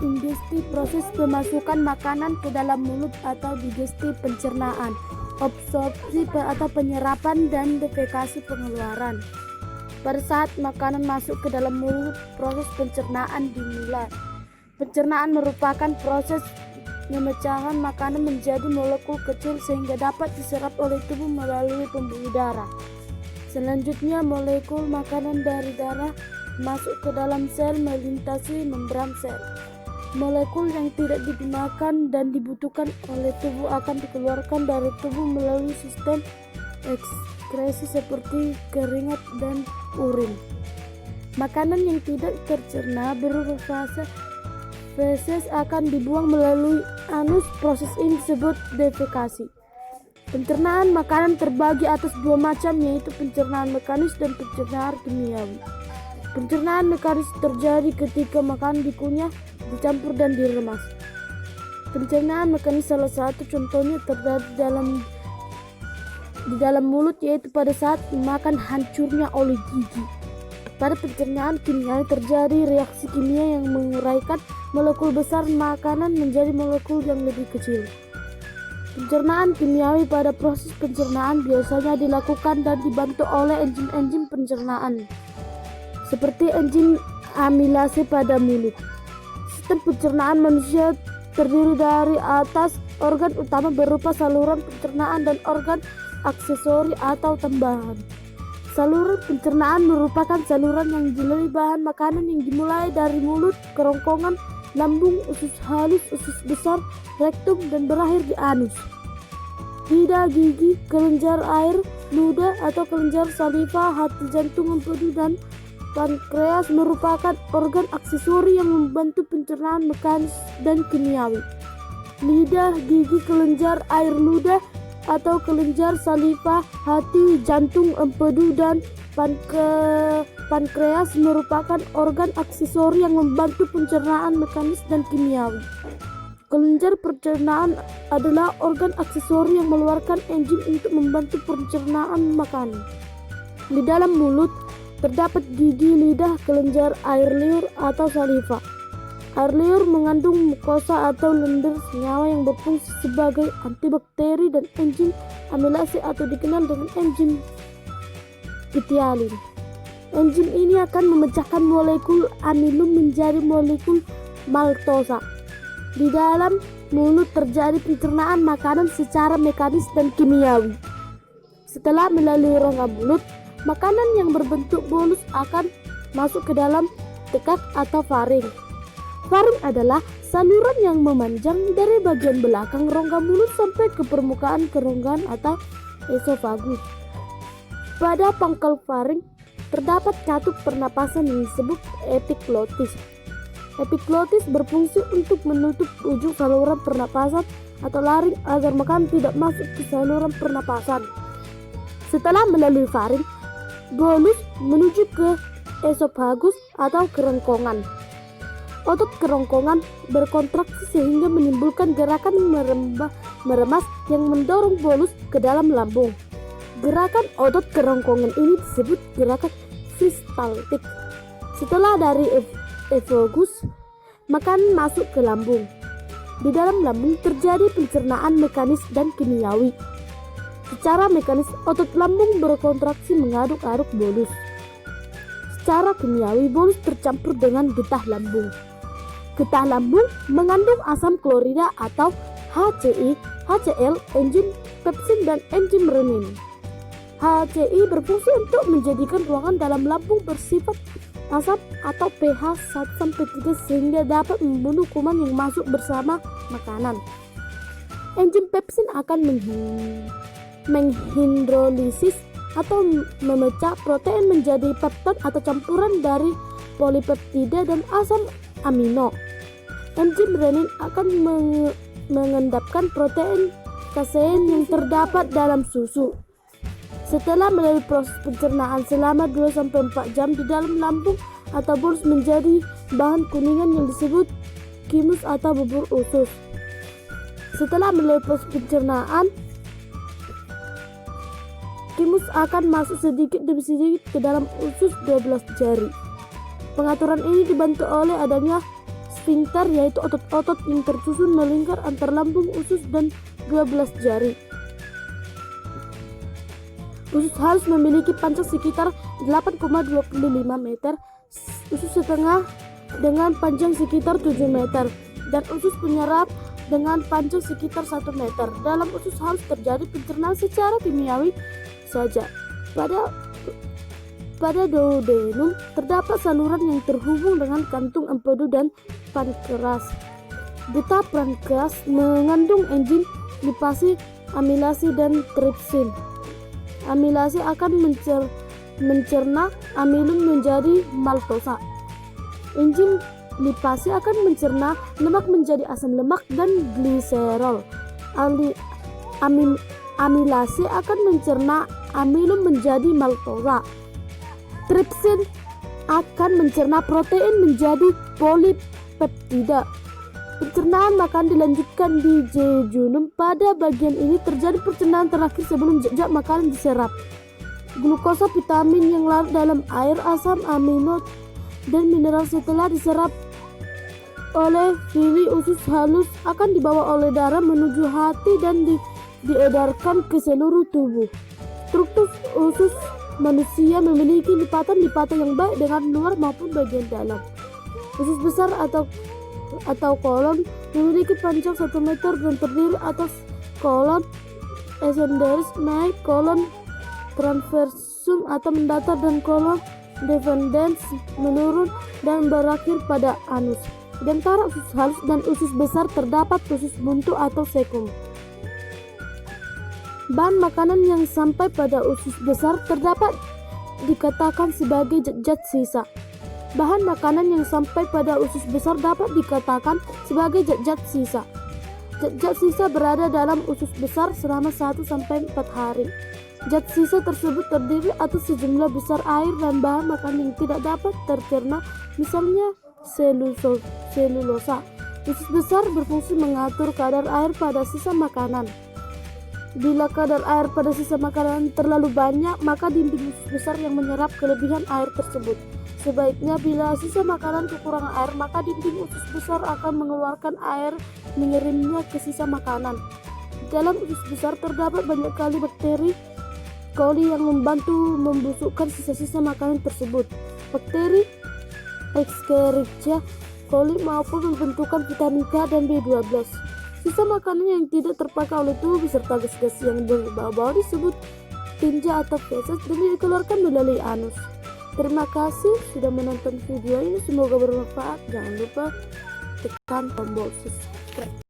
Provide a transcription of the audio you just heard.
Industri proses pemasukan makanan ke dalam mulut atau digesti pencernaan, absorpsi atau penyerapan, dan defekasi pengeluaran. Pada saat makanan masuk ke dalam mulut, proses pencernaan dimulai. Pencernaan merupakan proses pemecahan makanan menjadi molekul kecil sehingga dapat diserap oleh tubuh melalui pembuluh darah. Selanjutnya, molekul makanan dari darah masuk ke dalam sel melintasi membran sel. Molekul yang tidak dimakan dan dibutuhkan oleh tubuh akan dikeluarkan dari tubuh melalui sistem ekskresi seperti keringat dan urin. Makanan yang tidak tercerna berupa feses akan dibuang melalui anus. Proses ini disebut defekasi. Pencernaan makanan terbagi atas dua macam, yaitu pencernaan mekanis dan pencernaan kimiawi. Pencernaan mekanis terjadi ketika makanan dikunyah, dicampur, dan diremas. Pencernaan mekanis salah satu contohnya terjadi di dalam mulut, yaitu pada saat makan hancurnya oleh gigi. Pada pencernaan kimiawi terjadi reaksi kimia yang menguraikan molekul besar makanan menjadi molekul yang lebih kecil. Pencernaan kimiawi pada proses pencernaan biasanya dilakukan dan dibantu oleh enzim-enzim pencernaan, seperti enzim amilase pada mulut. Sistem pencernaan manusia terdiri dari atas organ utama berupa saluran pencernaan dan organ aksesori atau tambahan. Saluran pencernaan merupakan saluran yang dilalui bahan makanan yang dimulai dari mulut, kerongkongan, lambung, usus halus, usus besar, rektum, dan berakhir di anus. Lidah, gigi, kelenjar air, ludah atau kelenjar saliva, hati, jantung, empedu, dan pankreas merupakan organ aksesori yang membantu pencernaan mekanis dan kimiawi. Lidah, gigi, kelenjar air, ludah atau kelenjar saliva, hati, jantung, empedu, dan pankreas merupakan organ aksesori yang membantu pencernaan mekanis dan kimiawi. Kelenjar pencernaan adalah organ aksesori yang mengeluarkan enzim untuk membantu pencernaan makanan. Di dalam mulut terdapat gigi, lidah, kelenjar air liur atau saliva. Air liur mengandung mukosa atau lendir senyawa yang berfungsi sebagai antibakteri dan enzim amilase atau dikenal dengan enzim etialin. Enzim ini akan memecahkan molekul amilum menjadi molekul maltosa. Di dalam mulut terjadi pencernaan makanan secara mekanis dan kimiawi. Setelah melalui rongga mulut, makanan yang berbentuk bolus akan masuk ke dalam tekak atau faring. Faring adalah saluran yang memanjang dari bagian belakang rongga mulut sampai ke permukaan kerongkongan atau esofagus. Pada pangkal faring terdapat katup pernapasan yang disebut epiglotis. Epiglotis berfungsi untuk menutup ujung saluran pernapasan atau laring agar makanan tidak masuk ke saluran pernapasan. Setelah melalui faring, bolus menuju ke esofagus atau kerongkongan. Otot kerongkongan berkontraksi sehingga menimbulkan gerakan meremas yang mendorong bolus ke dalam lambung. Gerakan otot kerongkongan ini disebut gerakan peristaltik. Setelah dari esofagus, makanan masuk ke lambung. Di dalam lambung terjadi pencernaan mekanis dan kimiawi. Secara mekanis, otot lambung berkontraksi mengaduk-aduk bolus. Secara kimiawi, bolus tercampur dengan getah lambung. Getah lambung mengandung asam klorida atau HCl, enzim pepsin, dan enzim renin. HCl berfungsi untuk menjadikan ruangan dalam lambung bersifat asam atau pH 1-3 sehingga dapat membunuh kuman yang masuk bersama makanan. Enzim pepsin akan menghidrolisis atau memecah protein menjadi peptid atau campuran dari polipeptida dan asam amino. Enzim renin akan mengendapkan protein kasein yang terdapat dalam susu. Setelah melalui proses pencernaan selama 2-4 jam di dalam lambung atau bolus menjadi bahan kuningan yang disebut kimus atau bubur usus. Setelah melalui proses pencernaan, kimus akan masuk sedikit demi sedikit ke dalam usus 12 jari. Pengaturan ini dibantu oleh adanya Sfinkter yaitu otot-otot yang tersusun melingkar antar lambung, usus, dan 12 jari. Usus halus memiliki panjang sekitar 8,25 meter, usus setengah dengan panjang sekitar 7 meter, dan usus penyerap dengan panjang sekitar 1 meter. Dalam usus halus terjadi pencernaan secara kimiawi saja. Pada duodenum terdapat saluran yang terhubung dengan kantung empedu dan pankreas. Getah pankreas mengandung enzim lipase, amilase, dan tripsin. Amilase akan mencerna amilum menjadi maltosa. Enzim lipase akan mencerna lemak menjadi asam lemak dan gliserol. Amilase akan mencerna amilum menjadi maltosa. Tripsin akan mencerna protein menjadi polipeptida. Pencernaan makan dilanjutkan di jejunum. Pada bagian ini terjadi pencernaan terakhir sebelum zat makanan diserap. Glukosa, vitamin yang larut dalam air, asam amino, dan mineral setelah diserap oleh villi usus halus akan dibawa oleh darah menuju hati dan diedarkan ke seluruh tubuh. Struktur usus manusia memiliki lipatan-lipatan yang baik dengan luar maupun bagian dalam. Usus besar atau kolon memiliki panjang 1 meter dan terdiri atas kolon ascendens naik, kolon transversum atau mendatar, dan kolon descendens menurun dan berakhir pada anus. Di antara usus halus dan usus besar terdapat usus buntu atau sekum. Bahan makanan yang sampai pada usus besar terdapat dikatakan sebagai zat sisa. Bahan makanan yang sampai pada usus besar dapat dikatakan sebagai zat sisa. Zat sisa berada dalam usus besar selama 1-4 hari. Zat sisa tersebut terdiri atas sejumlah besar air dan bahan makanan yang tidak dapat tercerna, misalnya selulosa. Usus besar berfungsi mengatur kadar air pada sisa makanan. Bila kadar air pada sisa makanan terlalu banyak, maka dinding usus besar yang menyerap kelebihan air tersebut. Sebaiknya bila sisa makanan kekurangan air, maka dinding usus besar akan mengeluarkan air mengirimnya ke sisa makanan. Dalam usus besar terdapat banyak kali bakteri coli yang membantu membusukkan sisa-sisa makanan tersebut. Bakteri Escherichia coli maupun membentukkan vitamin K dan B12. Sisa makanan yang tidak terpakai oleh tubuh beserta gas-gas yang berbau-bau disebut tinja atau feses dan dikeluarkan melalui anus. Terima kasih sudah menonton video ini, semoga bermanfaat. Jangan lupa tekan tombol subscribe.